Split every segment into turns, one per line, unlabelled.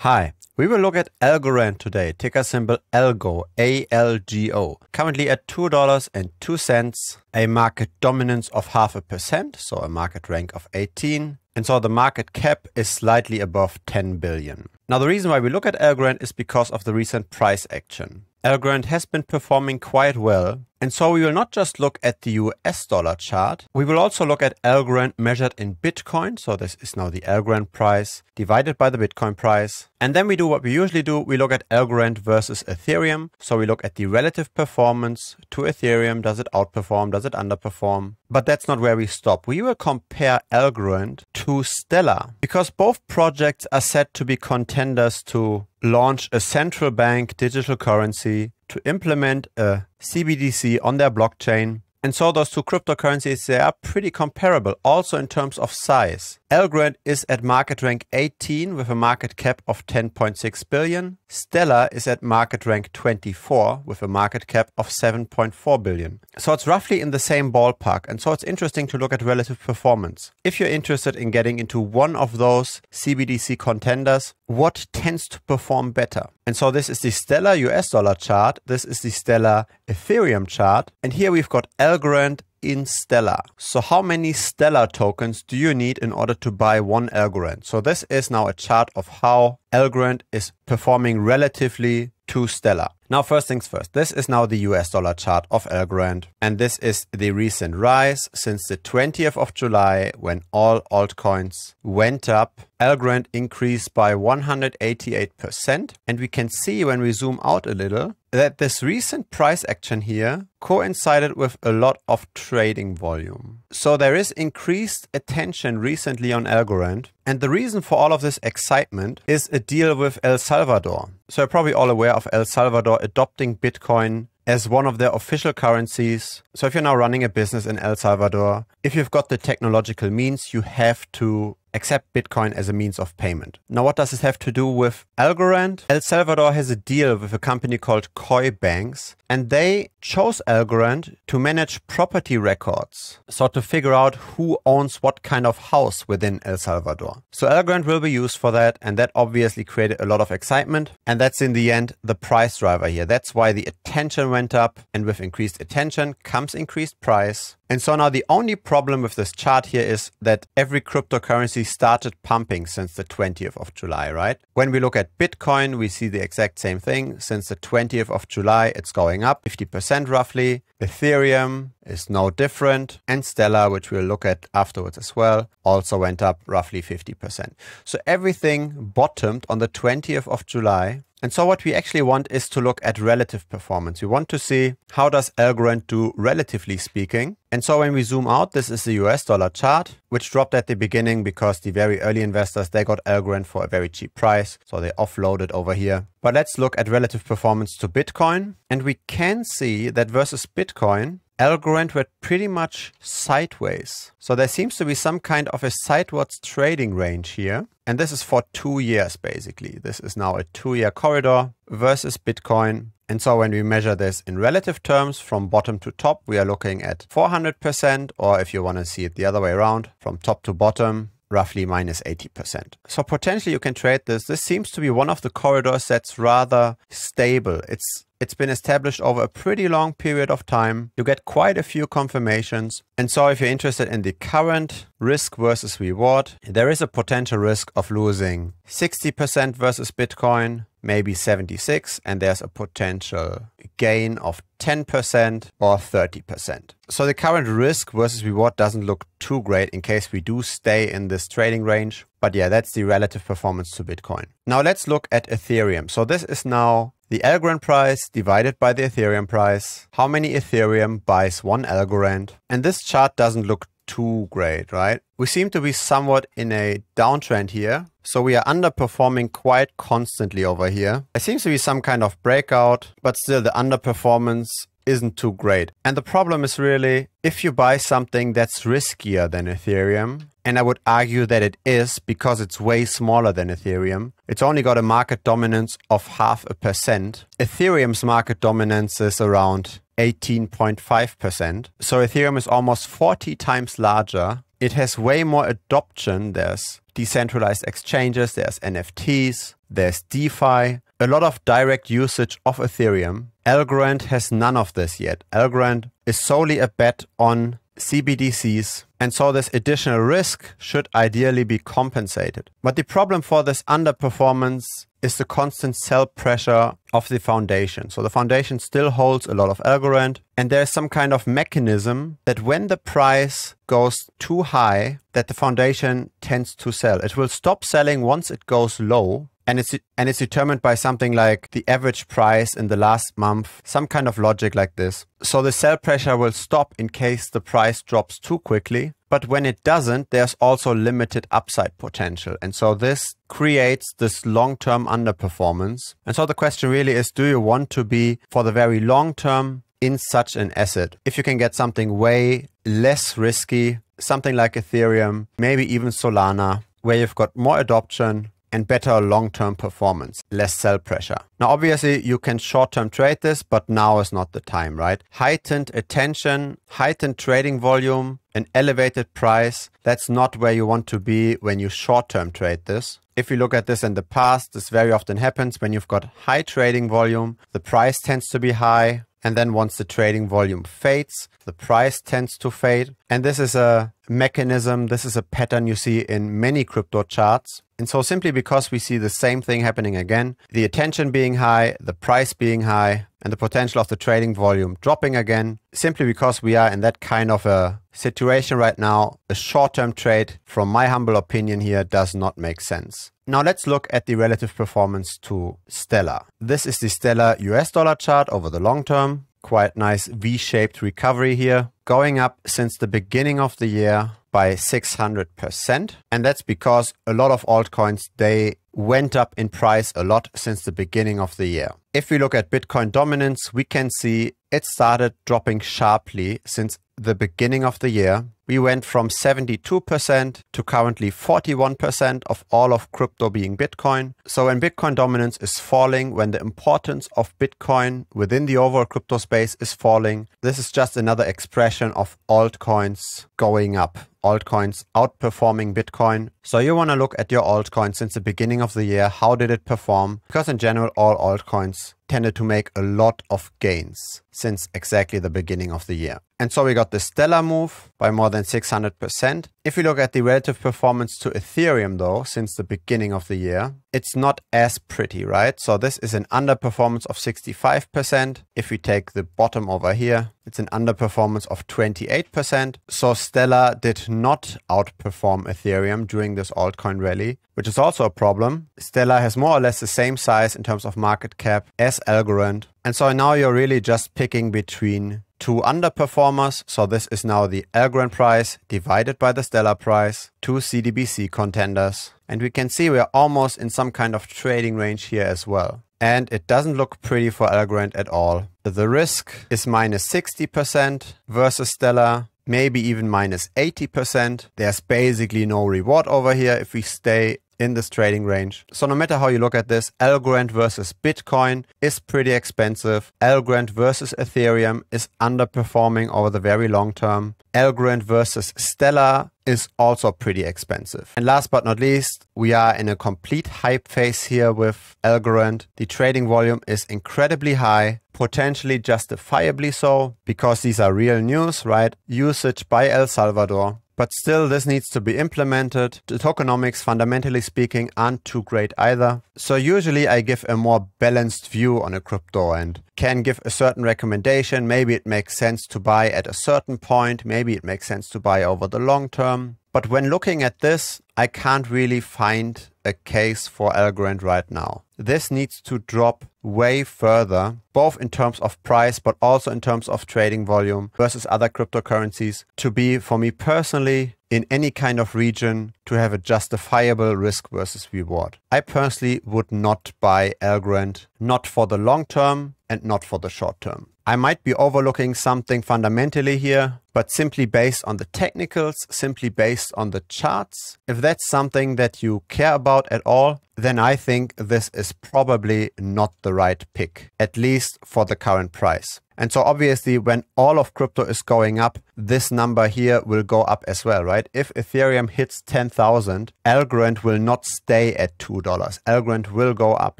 Hi, we will look at Algorand today, ticker symbol Algo, A-L-G-O. Currently at $2.02, a market dominance of 0.5%, so a market rank of 18. And so the market cap is slightly above 10 billion. Now the reason why we look at Algorand is because of the recent price action. Algorand has been performing quite well, and so we will not just look at the US dollar chart, we will also look at Algorand measured in Bitcoin, so this is now the Algorand price divided by the Bitcoin price. And then we do what we usually do, we look at Algorand versus Ethereum, so we look at the relative performance to Ethereum, does it outperform, does it underperform? But that's not where we stop. We will compare Algorand to Stellar, because both projects are said to be contenders to launch a central bank digital currency, to implement a CBDC on their blockchain. And so those two cryptocurrencies, they are pretty comparable, also in terms of size. Algorand is at market rank 18 with a market cap of 10.6 billion. Stellar is at market rank 24 with a market cap of 7.4 billion. So it's roughly in the same ballpark. And so it's interesting to look at relative performance. If you're interested in getting into one of those CBDC contenders, what tends to perform better? And so this is the Stellar US dollar chart. This is the Stellar Ethereum chart. And here we've got Algorand in Stellar. So how many Stellar tokens do you need in order to buy one Algorand? So this is now a chart of how Algorand is performing relatively to Stellar. Now first things first, this is now the US dollar chart of Algorand, and this is the recent rise since the 20th of July when all altcoins went up. Algorand increased by 188%, and we can see when we zoom out a little that this recent price action here coincided with a lot of trading volume. So there is increased attention recently on Algorand, and the reason for all of this excitement is a deal with El Salvador. So you're probably all aware of El Salvador adopting Bitcoin as one of their official currencies. So if you're now running a business in El Salvador, if you've got the technological means, you have to accept Bitcoin as a means of payment. Now, what does this have to do with Algorand? El Salvador has a deal with a company called Koi Banks, and they chose Algorand to manage property records. So to figure out who owns what kind of house within El Salvador. So Algorand will be used for that, and that obviously created a lot of excitement. And that's in the end the price driver here. That's why the attention went up, and with increased attention comes increased price. And so now the only problem with this chart here is that every cryptocurrency started pumping since the 20th of July, right? When we look at Bitcoin, we see the exact same thing. Since the 20th of July, it's going up 50% roughly. Ethereum is no different. And Stellar, which we'll look at afterwards as well, also went up roughly 50%. So everything bottomed on the 20th of July. And so what we actually want is to look at relative performance. We want to see how does Algorand do relatively speaking. And so when we zoom out, this is the US dollar chart, which dropped at the beginning because the very early investors, they got Algorand for a very cheap price. So they offloaded over here. But let's look at relative performance to Bitcoin. And we can see that versus Bitcoin, Algorand went pretty much sideways. So there seems to be some kind of a sideways trading range here. And this is for 2 years, basically. This is now a 2-year corridor versus Bitcoin. And so when we measure this in relative terms from bottom to top, we are looking at 400%, or if you want to see it the other way around, from top to bottom, roughly minus 80%. So potentially you can trade this. This seems to be one of the corridors that's rather stable. It's been established over a pretty long period of time. You get quite a few confirmations. And so if you're interested in the current risk versus reward, there is a potential risk of losing 60% versus Bitcoin, maybe 76%, and there's a potential gain of 10% or 30%. So the current risk versus reward doesn't look too great in case we do stay in this trading range. But yeah, that's the relative performance to Bitcoin. Now let's look at Ethereum. So this is now the Algorand price divided by the Ethereum price. How many Ethereum buys one Algorand? And this chart doesn't look too great, right? We seem to be somewhat in a downtrend here. So we are underperforming quite constantly over here. There seems to be some kind of breakout, but still the underperformance isn't too great. And the problem is really, if you buy something that's riskier than Ethereum, and I would argue that it is because it's way smaller than Ethereum. It's only got a market dominance of 0.5%. Ethereum's market dominance is around 18.5%. So Ethereum is almost 40 times larger. It has way more adoption. There's decentralized exchanges, there's NFTs. there's DeFi, a lot of direct usage of Ethereum. Algorand has none of this yet. Algorand is solely a bet on CBDCs, and so this additional risk should ideally be compensated. But the problem for this underperformance is the constant sell pressure of the foundation. So the foundation still holds a lot of Algorand, and there's some kind of mechanism that when the price goes too high, that the foundation tends to sell. It will stop selling once it goes low, and it's determined by something like the average price in the last month, some kind of logic like this. So the sell pressure will stop in case the price drops too quickly. But when it doesn't, there's also limited upside potential. And so this creates this long-term underperformance. And so the question really is, do you want to be for the very long term in such an asset? If you can get something way less risky, something like Ethereum, maybe even Solana, where you've got more adoption and better long-term performance, less sell pressure. Now, obviously, you can short-term trade this, but now is not the time, right? Heightened attention, heightened trading volume, an elevated price, that's not where you want to be when you short-term trade this. If you look at this in the past, this very often happens when you've got high trading volume, the price tends to be high, and then once the trading volume fades, the price tends to fade. And this is a mechanism, this is a pattern you see in many crypto charts. And so simply because we see the same thing happening again, the attention being high, the price being high, and the potential of the trading volume dropping again, simply because we are in that kind of a situation right now, a short-term trade, from my humble opinion here, does not make sense. Now let's look at the relative performance to Stellar. This is the Stellar US dollar chart over the long term. Quite nice V-shaped recovery here, going up since the beginning of the year by 600%. And that's because a lot of altcoins, they went up in price a lot since the beginning of the year. If we look at Bitcoin dominance, we can see it started dropping sharply since the beginning of the year. We went from 72% to currently 41% of all of crypto being Bitcoin. So when Bitcoin dominance is falling, when the importance of Bitcoin within the overall crypto space is falling, this is just another expression of altcoins going up. Altcoins outperforming Bitcoin. So you want to look at your altcoin since the beginning of the year. How did it perform? Because in general, all altcoins tended to make a lot of gains since exactly the beginning of the year. And so we got the stellar move by more than 600%. If we look at the relative performance to Ethereum though, since the beginning of the year, it's not as pretty, right? So this is an underperformance of 65%. If we take the bottom over here, it's an underperformance of 28%. So Stellar did not outperform Ethereum during this altcoin rally, which is also a problem. Stellar has more or less the same size in terms of market cap as Algorand. And so now you're really just picking between two underperformers. So this is now the Algorand price divided by the Stellar price, two CDBC contenders. And we can see we're almost in some kind of trading range here as well. And it doesn't look pretty for Algorand at all. The risk is minus 60% versus Stellar, maybe even minus 80%. There's basically no reward over here if we stay in this trading range. So no matter how you look at this, Algorand versus Bitcoin is pretty expensive. Algorand versus Ethereum is underperforming over the very long term. Algorand versus Stellar is also pretty expensive. And last but not least, we are in a complete hype phase here with Algorand. The trading volume is incredibly high, potentially justifiably so, because these are real news, right? Usage by El Salvador. But still, this needs to be implemented. The tokenomics, fundamentally speaking, aren't too great either. So usually I give a more balanced view on a crypto and can give a certain recommendation. Maybe it makes sense to buy at a certain point. Maybe it makes sense to buy over the long term. But when looking at this, I can't really find a case for Algorand right now. This needs to drop way further, both in terms of price, but also in terms of trading volume versus other cryptocurrencies, to be, for me personally, in any kind of region to have a justifiable risk versus reward. I personally would not buy Algorand, not for the long term and not for the short term. I might be overlooking something fundamentally here. but simply based on the technicals, simply based on the charts, if that's something that you care about at all, then I think this is probably not the right pick, at least for the current price. And so obviously when all of crypto is going up, this number here will go up as well, right? If Ethereum hits 10,000, Algorand will not stay at $2. Algorand will go up.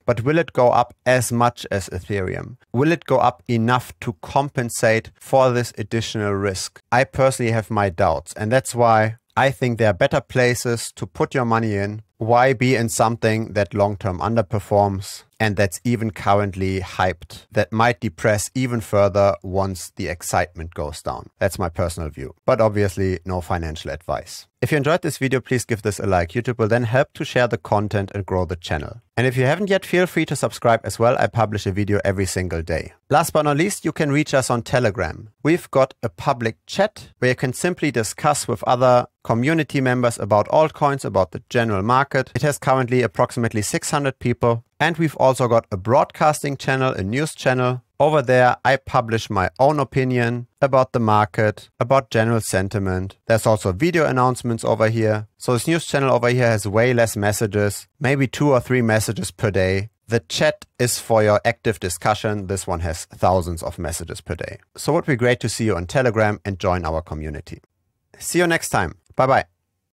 But will it go up as much as Ethereum? Will it go up enough to compensate for this additional risk? I personally have my doubts, and that's why I think there are better places to put your money in. Why be in something that long-term underperforms and that's even currently hyped, that might depress even further once the excitement goes down? That's my personal view, but obviously no financial advice. If you enjoyed this video, please give this a like. YouTube will then help to share the content and grow the channel. And if you haven't yet, feel free to subscribe as well. I publish a video every single day. Last but not least, you can reach us on Telegram. We've got a public chat where you can simply discuss with other community members about altcoins, about the general market. It has currently approximately 600 people. And we've also got a broadcasting channel, a news channel. Over there, I publish my own opinion about the market, about general sentiment. There's also video announcements over here. So this news channel over here has way less messages, maybe 2 or 3 messages per day. The chat is for your active discussion. This one has thousands of messages per day. So it would be great to see you on Telegram and join our community. See you next time. Bye-bye.